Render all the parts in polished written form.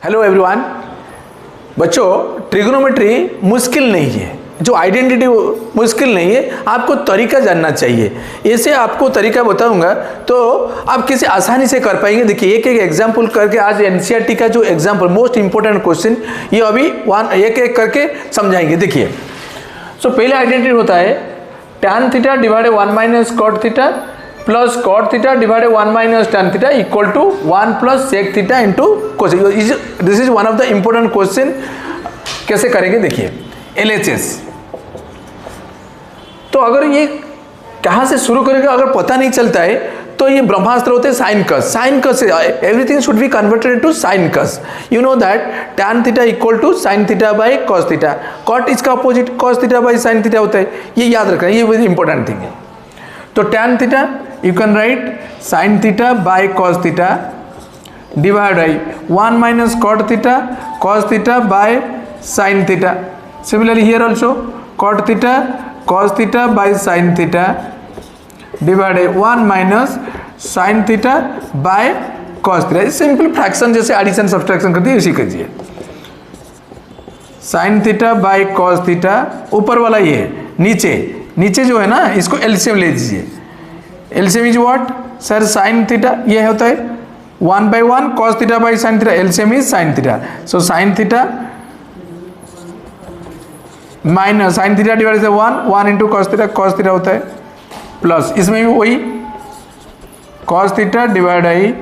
Hello everyone. बच्चों, trigonometry मुश्किल नहीं है, जो आइडेंटिटी मुश्किल नहीं है, आपको तरीका जानना चाहिए। ऐसे आपको तरीका बताऊंगा तो आप किसी आसानी से कर पाएंगे। देखिए एक एक एग्जाम्पल करके आज एनसीईआरटी का जो एग्जाम्पल मोस्ट इंपॉर्टेंट क्वेश्चन ये अभी एक एक करके समझाएंगे। देखिए पहले आइडेंटिटी होता है tan theta divided 1 minus cot theta plus cot theta divided 1 minus tan theta equal to 1 plus sec theta into cosec. This is one of the important question. कैसे करेंगे देखिए LHS। तो अगर ये कहाँ से शुरू करेंगे अगर पता नहीं चलता है तो ये ब्रह्मास्त्र होते हैं साइन कस। साइन कस से everything should be converted into sine cos. You know that tan theta equal to sine theta by cos theta. Cot इसका opposite cos theta by sine theta होता है, ये याद रखना, ये वेरी इंपॉर्टेंट थिंग है। तो tan theta you can write sine theta by cos theta divide by 1 minus cot theta cos theta by sine theta. Similarly here also cot theta cos theta by sine theta divided 1 minus sine theta by cos theta. Simple fraction जैसे addition subtraction करती है इसी कीजिए। Sine theta by cos theta ऊपर वाला ये नीचे नीचे जो है ना इसको एलसीएम ले लीजिए। LCM is what sir sine theta ये होता है 1 by 1 cos theta by sine theta. LCM is sine theta. So sine theta minus sine theta divide से 1 इंटू कॉस थीटा होता है प्लस इसमें भी वही cos theta divide by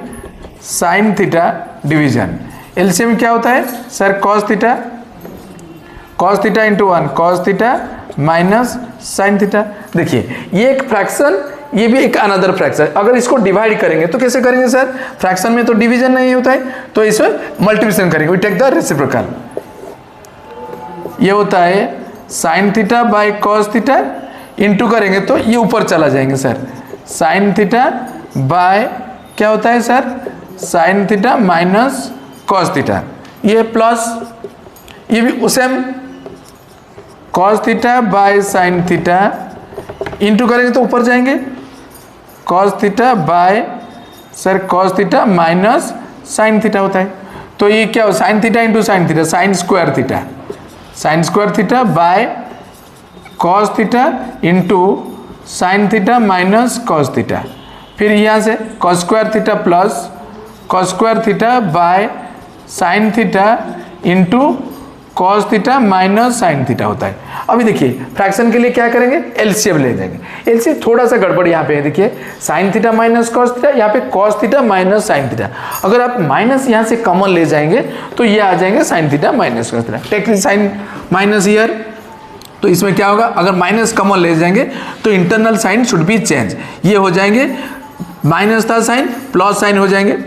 sine theta division. LCM क्या होता है sir cos theta into 1 cos theta minus sine theta. देखिए ये एक फ्रैक्शन, ये भी एक अनदर फ्रैक्शन। अगर इसको डिवाइड करेंगे तो कैसे करेंगे सर? फ्रैक्शन में तो डिवीजन नहीं होता है तो इसमें मल्टीप्लिकेशन करेंगे। We take the reciprocal. ये होता है sine theta by cos theta into करेंगे तो ये ऊपर चला जाएंगे सर साइन थीटा बाय क्या होता है sir sign theta minus cos theta. ये प्लस ये भी same cos theta by sine theta into करेंगे तो ऊपर जाएंगे cos theta bye sir cos theta minus sine theta होता है। तो ये क्या हो sign theta into sine theta sine square theta by cos theta into sine theta minus cos theta. फिर यहाँ से cos square theta plus cos square theta by sine theta into cos theta minus sine theta होता है। अभी देखिए fraction के लिए क्या करेंगे एलसीएम ले जाएंगे। एलसीएम थोड़ा सा गड़बड़ यहाँ पे है। देखिए sign theta minus cos theta, यहाँ पे cos theta minus sine theta. अगर आप माइनस यहाँ से कॉमन ले जाएंगे तो ये आ जाएंगे sine theta minus cos theta. Take sine minus ईयर तो इसमें क्या होगा अगर माइनस कॉमन ले जाएंगे तो internal sign should be change. ये हो जाएंगे माइनस था साइन प्लस साइन हो जाएंगे,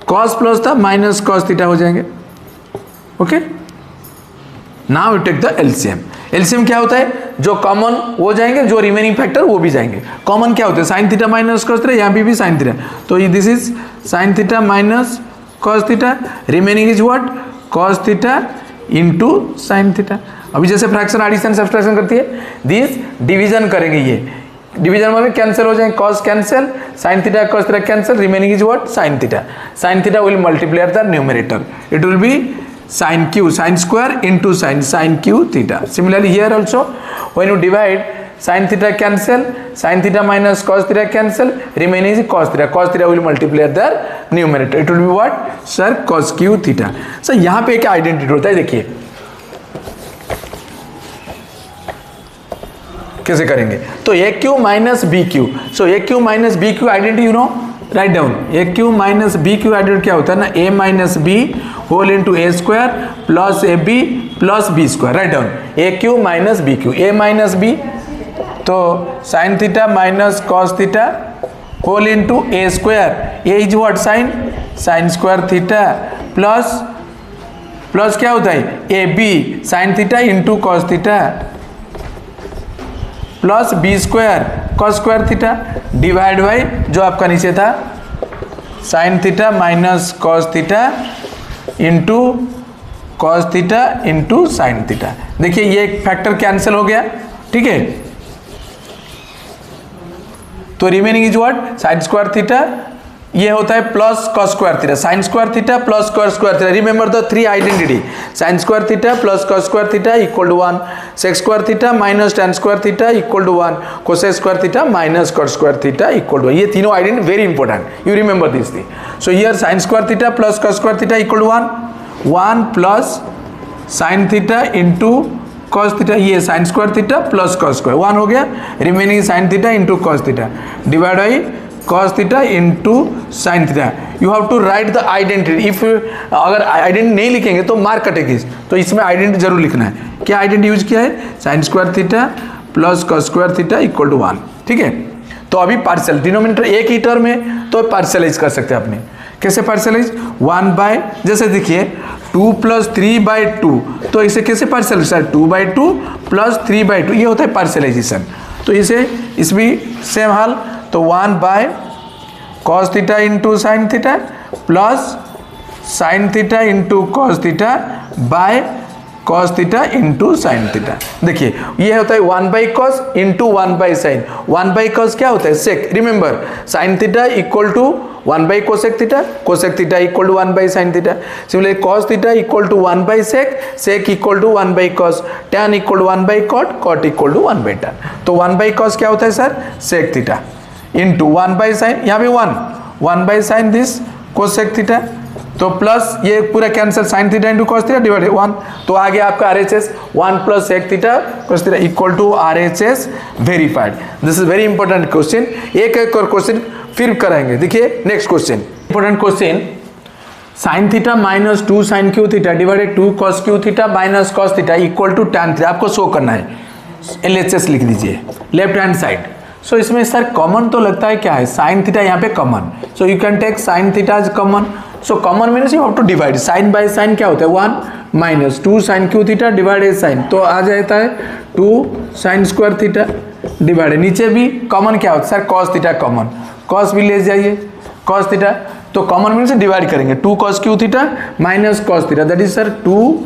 कॉस प्लस था माइनस कॉस थीटा हो जाएंगे। Okay now you take the LCM. LCM क्या होता है जो कॉमन वो जाएंगे, जो रिमेनिंग फैक्टर वो भी जाएंगे। कॉमन क्या होता है sine theta minus cos theta, यहाँ भी साइन थीटा तो this is sine theta minus cos theta. Remaining is what cos theta into sine theta. अभी जैसे फ्रैक्शन एडिशन सब्सट्रैक्शन करती है दिस डिवीजन करेंगे। ये डिवीजन में कैंसिल हो जाएंगे cos cancel sine theta cos theta cancel. Remaining is what sine theta. Sine theta will multiply the numerator it will be sin q sin square into sin q theta. Similarly here also when you divide sin theta cancel sin theta minus cos theta cancel remaining is cos theta will multiply the numerator it will be what sir cos q theta. So यहाँ पे क्या identity होता है देखिए कैसे करेंगे। तो a cube minus b cube. So a cube minus b cube identity you know write down. A cube minus b cube identity क्या होता है ना a minus b whole into a square plus a b plus b square. Write down a cube minus b cube. A minus b तो sine theta minus cos theta whole into a square. A is what sine square theta plus plus क्या होता है a b sine theta into cos theta plus b square cos square theta divide by जो आपका नीचे था sine theta minus cos theta into cos theta into sine theta. देखिए ये एक फैक्टर कैंसिल हो गया ठीक है। तो remaining is what sine square theta ये होता है plus cos square theta, sine square theta plus cos square theta. Remember the three identity, sine square theta plus cos square theta equal to 1, sec square theta minus tan square theta equal to 1, cosec square theta minus cos square theta equal to 1। ये तीनों identity very important, you remember this thing. So here sign square theta plus cos square theta equal to 1, 1 plus sine theta into cos theta, ये sine square theta plus cos square 1 हो गया, remaining sine theta into cos theta divide by cos theta into sine theta. You have to write the identity. If अगर identity नहीं लिखेंगे तो mark कटेगी, तो इसमें आइडेंटिटी जरूर लिखना है। क्या आइडेंटिटी यूज किया है? Sine square theta plus cos square theta equal to 1। ठीक है, तो अभी पार्शियल डिनोमिनेटर एक ही टर्म है तो पार्शियलाइज कर सकते हैं अपने। कैसे पार्शियलाइज? 1 बाय, जैसे देखिए 2 प्लस 3/2, तो इसे कैसे पार्शियलाइज? 2/2 प्लस 3/2, ये होता है पार्शियलाइजेशन। तो इसे इस भी सेम हाल, तो 1 by cos theta into sine theta plus sine theta into cos theta by cos theta into sine theta. देखिए ये होता है 1 by cos into 1 by sine. 1 by cos क्या होता है? Sec. Remember sine theta equal to 1 by cosec theta, cosec theta equal to 1 by sine theta. Similarly cos theta equal to 1 by sec, sec equal to 1 by cos, tan equal to 1 by cot, cot equal to 1 by tan. तो 1 by cos क्या होता है sir? Sec theta into 1 by sine, यहाँ पे 1 by sine this cosec theta, तो plus ये पूरा cancel, sine theta into cos theta divided 1, तो आ गया आपका RHS 1 plus sec theta cos theta equal to RHS verified. This is very important question. एक एक और क्वेश्चन फिर कराएंगे। देखिए next question, important question, sine theta minus 2 sine cube theta divided 2 cos cube theta minus cos theta equal to tan theta. आपको show करना है, LHS लिख दीजिए लेफ्ट हैंड साइड। सो इसमें सर कॉमन तो लगता है क्या है? साइन थीटा यहाँ पे common, so you can take sine theta as common. So common means you have to divide, sine by sine क्या होता है? 1 minus 2 sine cube theta divided sine, तो आ जाता है 2 साइन स्क्वायर थीटा डिवाइडेड, नीचे भी कॉमन क्या होता है sir? Cos theta common, cos भी ले जाइए कॉस थीटा, तो कॉमन मीन्स डिवाइड करेंगे 2 cos cube theta minus cos theta, that is sir 2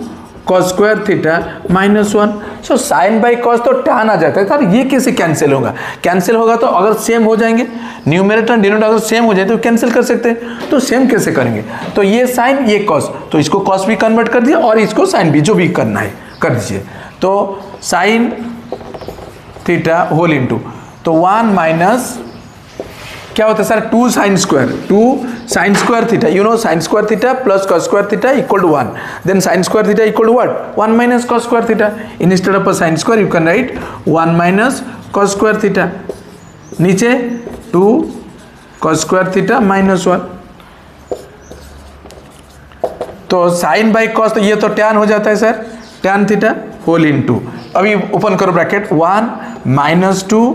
cos square theta minus 1। So sine by cos तो टैन आ जाता है सर, ये कैसे कैंसिल होगा? कैंसिल होगा तो अगर सेम हो जाएंगे, न्यूमरेटर डिनोमिनेटर अगर सेम हो जाए तो कैंसिल कर सकते हैं, तो सेम कैसे करेंगे? तो ये साइन ये कॉस, तो इसको कॉस भी कन्वर्ट कर दिया और इसको साइन भी, जो भी करना है कर दीजिए। तो साइन थीटा होल इंटू, तो 1 माइनस क्या होता है sir? 2 sine square theta, you know sine square theta plus cos square theta equal to 1, then sine square theta equal to what? 1 minus cos square theta. Instead of sine square you can write 1 minus cos square theta, नीचे 2 cos square theta minus 1, तो sign by cos, तो ये तो tan हो जाता है sir, tan theta whole into, अभी open करो bracket, 1 minus 2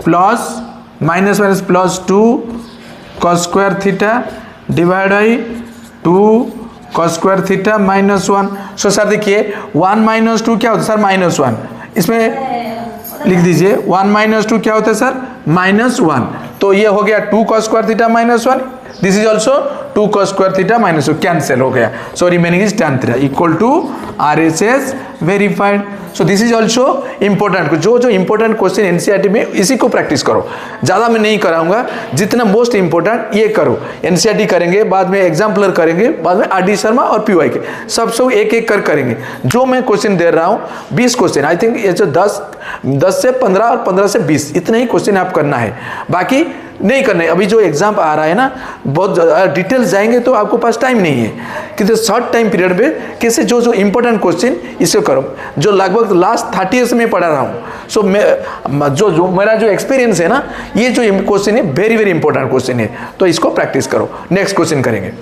plus minus minus plus 2 cos square theta divide by 2 cos square theta minus 1। So sir देखिए 1 माइनस 2 क्या होता है सर? माइनस 1, इसमें लिख दीजिए 1 माइनस 2 क्या होता है सर? माइनस 1, तो ये हो गया 2 cos square theta minus 1, is is ऑल्सो 2 cos square theta minus 1, cancel हो गया, so remaining is tan theta equal to RHS verified. So this is also important, जो इंपॉर्टेंट क्वेश्चन NCERT में इसी को प्रैक्टिस करो, ज़्यादा मैं नहीं कराऊंगा, जितना मोस्ट इंपॉर्टेंट ये करो। NCERT करेंगे, बाद में एग्जाम्पलर करेंगे, बाद में RD शर्मा और PY के सब एक एक कर करेंगे। जो मैं क्वेश्चन दे रहा हूँ 20 क्वेश्चन, आई थिंक ये जो 10 से 15 और 15 से 20 इतने ही क्वेश्चन आप करना है, बाकी नहीं करना है। अभी जो एग्जाम आ रहा है ना, बहुत डिटेल्स जाएंगे तो आपको पास टाइम नहीं है, कितने शॉर्ट टाइम पीरियड में कैसे जो इंपॉर्टेंट क्वेश्चन इसे करो, जो लगभग लास्ट 30 ईयर्स में पढ़ा रहा हूँ। सो जो मेरा जो एक्सपीरियंस है ना, ये जो क्वेश्चन है वेरी वेरी इंपॉर्टेंट क्वेश्चन है, तो इसको प्रैक्टिस करो। नेक्स्ट क्वेश्चन करेंगे।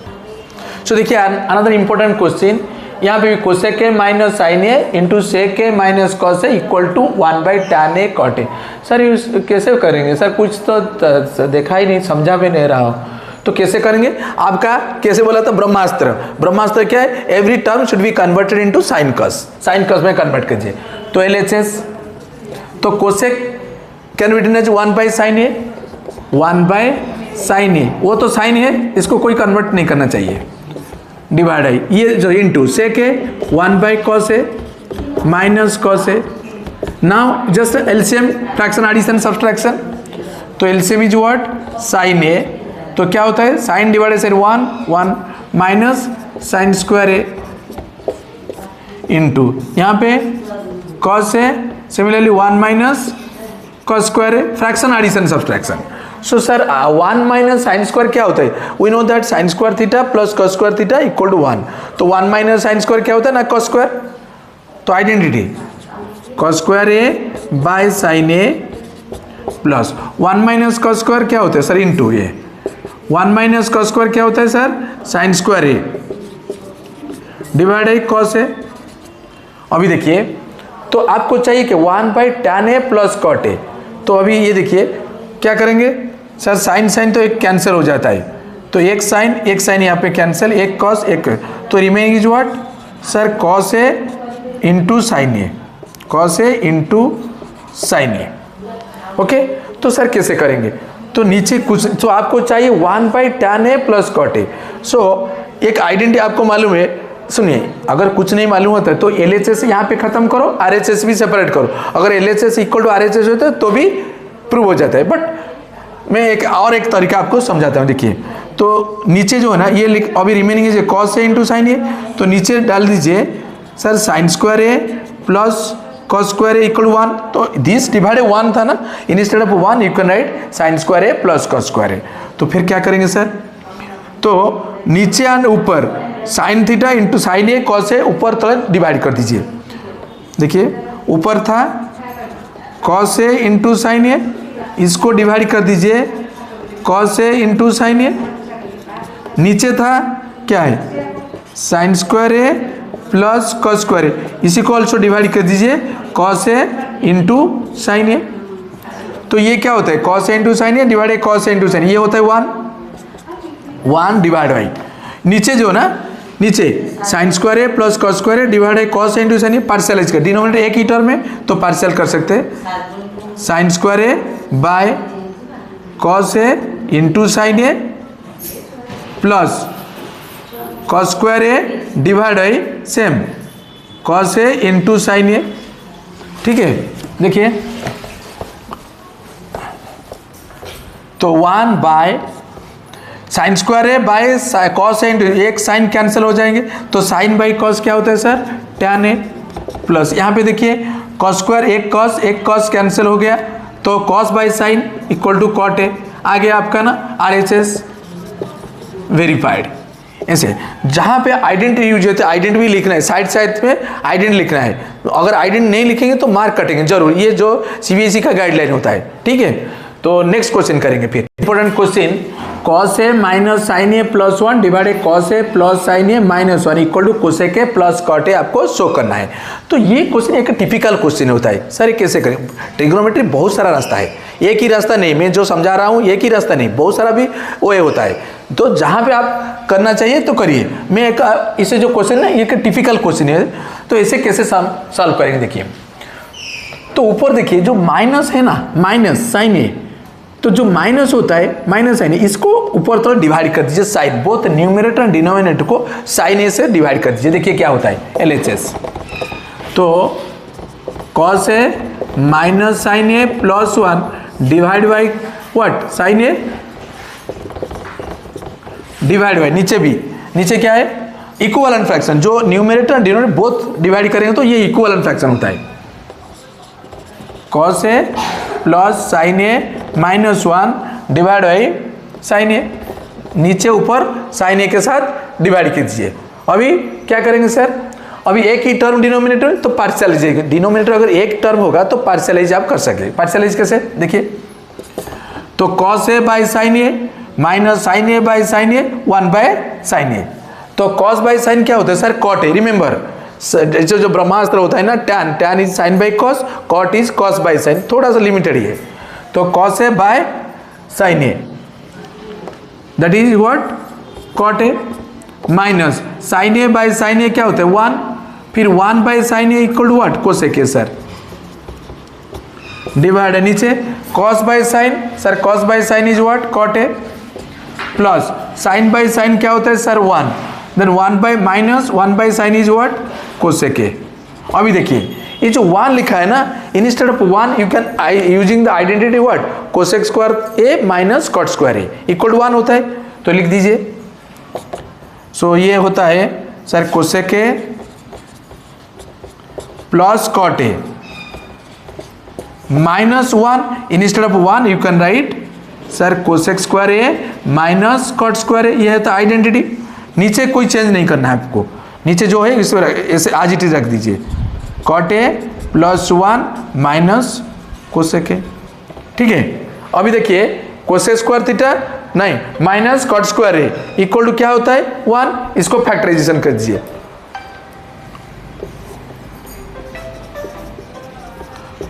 सो देखिए अनदर इंपॉर्टेंट क्वेश्चन, यहाँ पे भी cosec a minus sine a into sec a minus cos a equal to 1 by tan a cot a. Sir ये कैसे करेंगे सर? कुछ तो देखा ही नहीं, समझा भी नहीं रहा हो, तो कैसे करेंगे? आपका कैसे बोला था? ब्रह्मास्त्र। ब्रह्मास्त्र क्या है? Every term should be converted into sine cos, sine cos में कन्वर्ट कीजिए, तो LHS, तो cosec can be written as 1 by sine a, 1 by sine a, वो तो साइन है, इसको कोई कन्वर्ट नहीं करना चाहिए, डिवाइड है ये जो इंटू सेक है 1 by cos a minus cos a. Now just LCM fraction addition subtraction, तो LCM is what? Sine a, तो क्या होता है sine divided sine 1 1 minus sine square a into यहाँ पे कॉस है, सिमिलरली 1 माइनस कॉस स्क्वायर है, fraction addition subtraction. So sir 1 minus sine square क्या होता है? We know that sine square theta plus cos square theta equal to 1। तो 1 minus sine square क्या होता है ना कॉस स्क्वायर। तो identity cos square a by sine a plus 1 minus cos square क्या होता है सर इंटू ये 1 माइनस कॉस स्क्वायर क्या होता है sir sine square a divide cos a. अभी देखिए तो आपको चाहिए कि 1 by tan a plus cot a. तो अभी ये देखिए क्या करेंगे सर साइन साइन तो एक कैंसिल हो जाता है, तो एक साइन यहाँ पे कैंसिल, एक कॉस एक, तो remaining is what sir cos a into sine a, cos a into sine a. Okay तो सर कैसे करेंगे? तो नीचे कुछ तो आपको चाहिए 1 by tan a plus cot a. So एक आइडेंटिटी आपको मालूम है, सुनिए अगर कुछ नहीं मालूम होता है तो LHS यहाँ पे खत्म करो, RHS भी सेपरेट करो। अगर LHS इक्वल टू RHS होता है तो भी प्रूव हो जाता है। बट मैं एक तरीका आपको समझाता हूँ। देखिए तो नीचे जो है ना ये लिख, अभी रिमेनिंग है cos a into sine a, तो नीचे डाल दीजिए sir sine square a plus cos square a equal 1। तो दिस डिवाइडेड 1 था ना, instead of 1 you can write sine square a plus cos square a. तो फिर क्या करेंगे सर, तो नीचे एंड ऊपर sine theta into sine a cos a ऊपर तरफ डिवाइड कर दीजिए। देखिए ऊपर था कॉस ए इंटू साइन ए, इसको डिवाइड कर दीजिए cos a into sine a. नीचे था क्या है sine square a plus cos square ए, इसी को ऑल्सो डिवाइड कर दीजिए cos a into sine a. तो ये क्या होता है cos a into sine a divide cos a into sign, ये होता है 1 डिवाइड बाई नीचे जो ना नीचे sign square a plus cos square a divide cos a into sine ए, पार्शियलाइज कर डिनोमिनेटर एक ही टर्म है तो पार्शियल कर सकते हैं sine square a by cos a into sine a plus cos square a divide by same cos a into sine a. ठीक है देखिए तो 1 बाय साइन स्क्वायर है बाय कॉस ए इंटू, एक साइन कैंसिल हो जाएंगे तो साइन बाई कॉस क्या होता है सर tan ए प्लस यहाँ पे देखिए कॉस स्क्वायर एक कॉस कैंसिल हो गया तो cos by sine equal to cot a. आ गया आपका ना RHS वेरीफाइड। ऐसे जहाँ पे आइडेंटिटी यूज होते हैं आइडेंटिटी भी लिखना है, साइड पे आइडेंटिटी लिखना है। अगर आइडेंटिटी नहीं लिखेंगे तो मार्क कटेंगे जरूर, ये जो CBSE का गाइडलाइन होता है। ठीक है तो नेक्स्ट क्वेश्चन करेंगे। फिर important question cos a minus sine a plus 1 divided cos a plus sine a minus 1 equal to cosec a plus cot a आपको शो करना है। तो ये क्वेश्चन एक टिपिकल क्वेश्चन होता है सर, कैसे करें? ट्रिग्नोमेट्री बहुत सारा रास्ता है, एक ही रास्ता नहीं, मैं जो समझा रहा हूँ एक ही रास्ता नहीं, बहुत सारा भी वो होता है। तो जहाँ पे आप करना चाहिए तो करिए। मैं एक इसे जो क्वेश्चन है एक टिपिकल क्वेश्चन है, तो इसे कैसे सॉल्व करेंगे देखिए। तो ऊपर देखिए जो माइनस है ना माइनस साइन ए, तो जो माइनस होता है माइनस साइन ए इसको ऊपर तरफ डिवाइड कर दीजिए sine, both numerator and denominator को साइन ए से डिवाइड कर दीजिए। देखिए क्या होता है LHS, तो cos a minus sine a plus 1 divide by what sine a divide by नीचे क्या है इक्विवेलेंट फ्रैक्शन, जो numerator and denominator both divide करेंगे तो ये इक्विवेलेंट फ्रैक्शन होता है। Cos a plus sine a minus 1 divide by sine a, नीचे ऊपर साइन ए के साथ डिवाइड कीजिए। अभी क्या करेंगे सर, अभी एक ही टर्म डिनोमिनेटर तो पार्शियलाइज, डिनोमिनेटर अगर एक टर्म होगा तो पार्शियलाइज आप कर सके। पार्शियलाइज कैसे देखिए, तो cos a by sine a minus sine a by sine a 1 by sine a, तो कॉस बाई साइन क्या होता है सर कॉट ए। रिमेंबर जो ब्रह्मास्त्र होता है ना tan is sine by cos, cot is cos by sine, थोड़ा सा लिमिटेड ही है। तो cos a by sine a that is what cot a, minus sine a by sine a क्या होता है 1, फिर 1 by sine a equal to what cosec a sir, divide है नीचे cos by sine sir, cos by sine is what cot a, plus sine by sine क्या होता है sir 1, then 1 by minus 1 by sine is what cosec a. अभी देखिए ये जो 1 लिखा है ना, instead of 1 you can using the identity what, cosec square a minus cot square a equal to 1 होता है, तो लिख दीजिए। सो ये होता है sir cosec a plus cot a minus 1, instead of 1 you can write sir cosec square a minus cot square a, ये है तो आइडेंटिटी। नीचे कोई चेंज नहीं करना है आपको, नीचे जो है इसमें ऐसे आज इट इज रख दीजिए, cot a plus 1 minus cosec a, ठीक है। अभी देखिए कोसेक स्क्वायर थीटा नहीं minus cot square a equal to क्या होता है 1, इसको फैक्टराइजेशन कर दीजिए,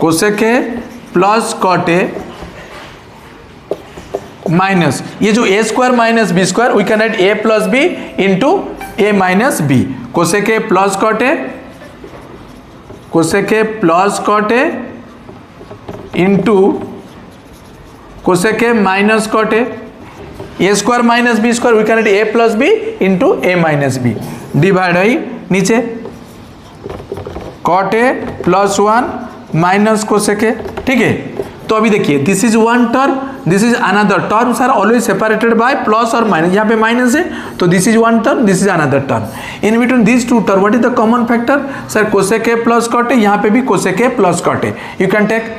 cosec a plus cot a minus ये जो a square minus b square we can write a plus b into a minus b, cosec a plus cot a, cosec a plus cot a into cosec a minus cot a square minus b square we can write a plus b into a minus b, divide by नीचे cot a plus 1 minus cosec a, ठीक है। तो अभी देखिए this is one term, this is another term are always separated by plus और minus, यहाँ पे minus है तो this is one term, this is another term, in between this two term what is the common factor sir cosec a plus cot a, यहाँ पे भी cosec a plus cot a, you can take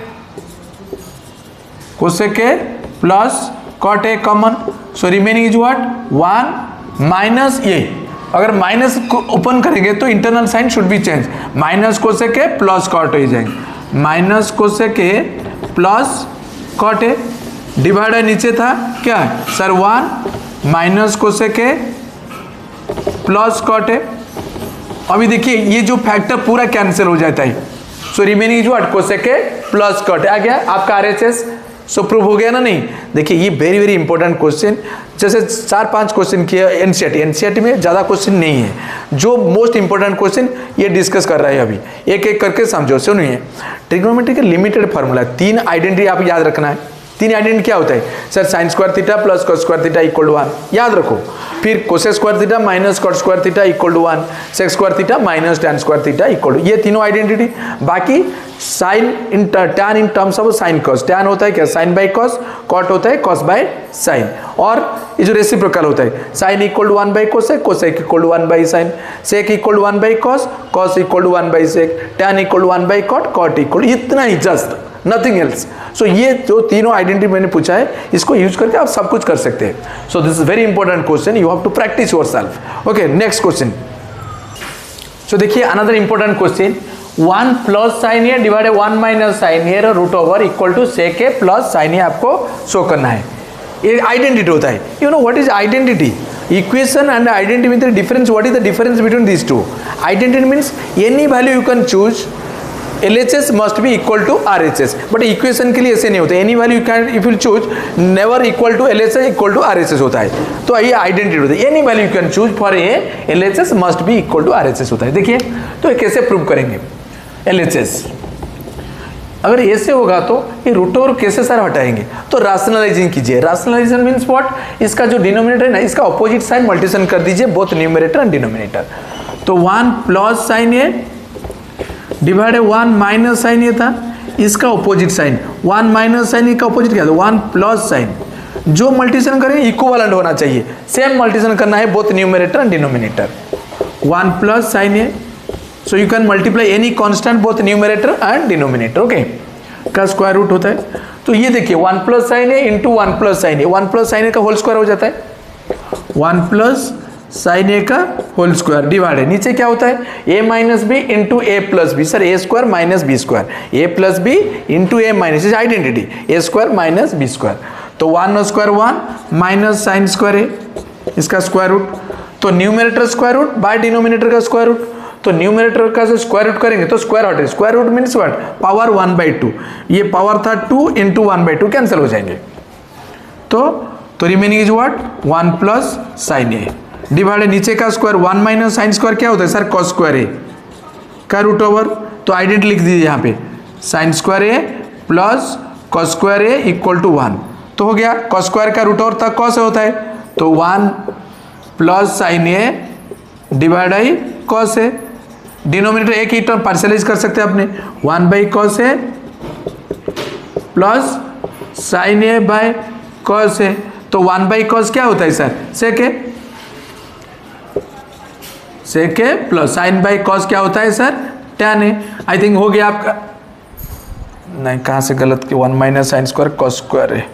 cosec a plus cot a common, so remaining is what 1 minus ये, अगर minus open करेंगे तो internal sign should be change, minus cosec a plus cot a जाएंगे, minus cosec a plus cot a, divider नीचे था क्या sir 1 minus cosec a plus cot a. अभी देखिए ये जो फैक्टर पूरा कैंसिल हो जाता है, सो रिमेनिंग जो cosec a plus cot a आ गया आपका आरएचएस, सो प्रूव हो गया ना नहीं। देखिए ये वेरी वेरी इंपॉर्टेंट क्वेश्चन, जैसे 4-5 क्वेश्चन किया एनसीईआरटी में, ज़्यादा क्वेश्चन नहीं है, जो मोस्ट इंपॉर्टेंट क्वेश्चन ये डिस्कस कर रहा है अभी, एक एक करके समझो। सुनिए ट्रिग्नोमेट्री का लिमिटेड फार्मूला, 3 आइडेंटिटी आप याद रखना है। 3 आइडेंटिटी क्या होता है sir, sine square theta plus cos square theta equal to 1 याद रखो, फिर cosec square theta minus cot square theta equal to 1, sec square theta minus tan square theta equal to, ये तीनों आइडेंटिटी। बाकी sine in tan in terms of sine cos, tan होता है क्या sign by cos, cot होता है cos by sign, और ये जो रेसिप्रोकल होता है sine equal to 1 by cosec, cosec equal to 1 by sine, sec equal to 1 by cos, cos equal to 1 by sec, tan equal to 1 by cot, cot equal, इतना ही, just nothing else. So ये जो तीनों identity मैंने पूछा है इसको use करके आप सब कुछ कर सकते हैं। So this is very important question, you have to practice yourself. Okay next question, so देखिए another important question, 1 plus sine a divided 1 minus sine a root over equal to sec a plus sine a आपको show करना है। ये identity होता है, you know what is identity, equation and identity with the difference, what is the difference between this two. Identity means any value you can choose, LHS must be equal to RHS, but equation के लिए ऐसे नहीं होता, any value you can if you choose never equal to LHS equal to RHS होता है, तो ये identity होता है, any value you can choose for a LHS must be equal to RHS होता है। देखिए तो कैसे प्रूव करेंगे LHS, अगर ऐसे होगा तो ये रूट ओवर कैसे सर हटाएंगे, तो राशनलाइजिंग कीजिए। राशनलाइजेशन मीन्स व्हाट, इसका जो डिनोमिनेटर है ना इसका अपोजिट साइन मल्टीप्लिकेशन कर दीजिए बोथ न्यूमरेटर एंड डिनोमिनेटर, तो 1 plus sine a divided 1 minus sine ए था, इसका ऑपोजिट साइन 1 माइनस साइन ए का ऑपोजिट क्या था 1 प्लस साइन, जो मल्टीप्लिकेशन करें इक्विवेलेंट होना चाहिए, सेम मल्टीप्लिकेशन करना है both numerator and denominator, 1 plus sine A, so you can multiply any constant both numerator and denominator, okay का स्क्वायर रूट होता है। तो ये देखिए 1 plus sine a into 1 plus sine a, 1 plus sine ए का whole square हो जाता है 1 प्लस साइन ए का होल स्क्वायर, डिवाइड है नीचे क्या होता है a minus b into a plus b, sir a square minus b square, a plus b into a minus, is identity a square minus b square, तो 1 square 1 minus sine square a, इसका square root, तो numerator square root by denominator का square root, तो numerator का जो square root करेंगे तो square हटे, square root means what power 1/2, ये पावर था 2 इंटू 1/2 कैंसिल हो जाएंगे, तो remaining is what 1 plus sine a, divide नीचे का स्क्वायर 1 माइनस साइन स्क्वायर क्या होता है सर कॉस स्क्वायर ए का रूट ओवर, तो आइडेंटिटी लिख दीजिए यहाँ पे sine square a plus cos square a equal to 1, तो हो गया कॉस स्क्वायर का रूट ओवर तक कॉस होता है, तो 1 plus sine a divide I cos a, denominator एक ही टर्म पार्शलाइज कर सकते हैं अपने, 1 by cos a plus sine a by cos a. तो 1 बाई कॉस क्या होता है sir, sec a, sec a plus sine by cos क्या होता है sir, tan a. I think हो गया आपका, नहीं कहाँ से गलत कि 1 minus sine square cos square है,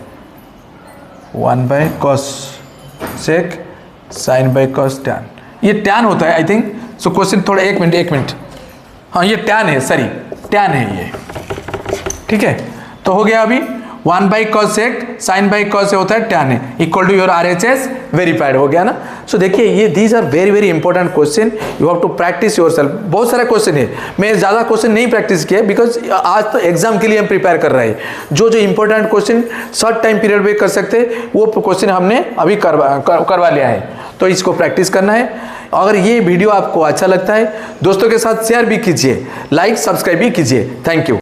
1 by cos sec sine by cos tan, ये टैन होता है आई थिंक। सो क्वेश्चन थोड़ा एक मिनट, हाँ ये टैन है, सॉरी टैन है ये, ठीक है। तो हो गया अभी 1 by cos sec sine by cos से होता है टैन है, equal to your RHS verified, हो गया ना। सो देखिए ये these are very very important question, you have to practice yourself. बहुत सारा क्वेश्चन है, मैं ज़्यादा क्वेश्चन नहीं प्रैक्टिस किया बिकॉज आज तो एग्जाम के लिए हम प्रिपेयर कर रहे हैं। जो जो important question short time period में कर सकते हैं वो क्वेश्चन हमने अभी करवा लिया है, तो इसको प्रैक्टिस करना है। अगर ये वीडियो आपको अच्छा लगता है दोस्तों के साथ शेयर भी कीजिए, लाइक सब्सक्राइब भी कीजिए। Thank you.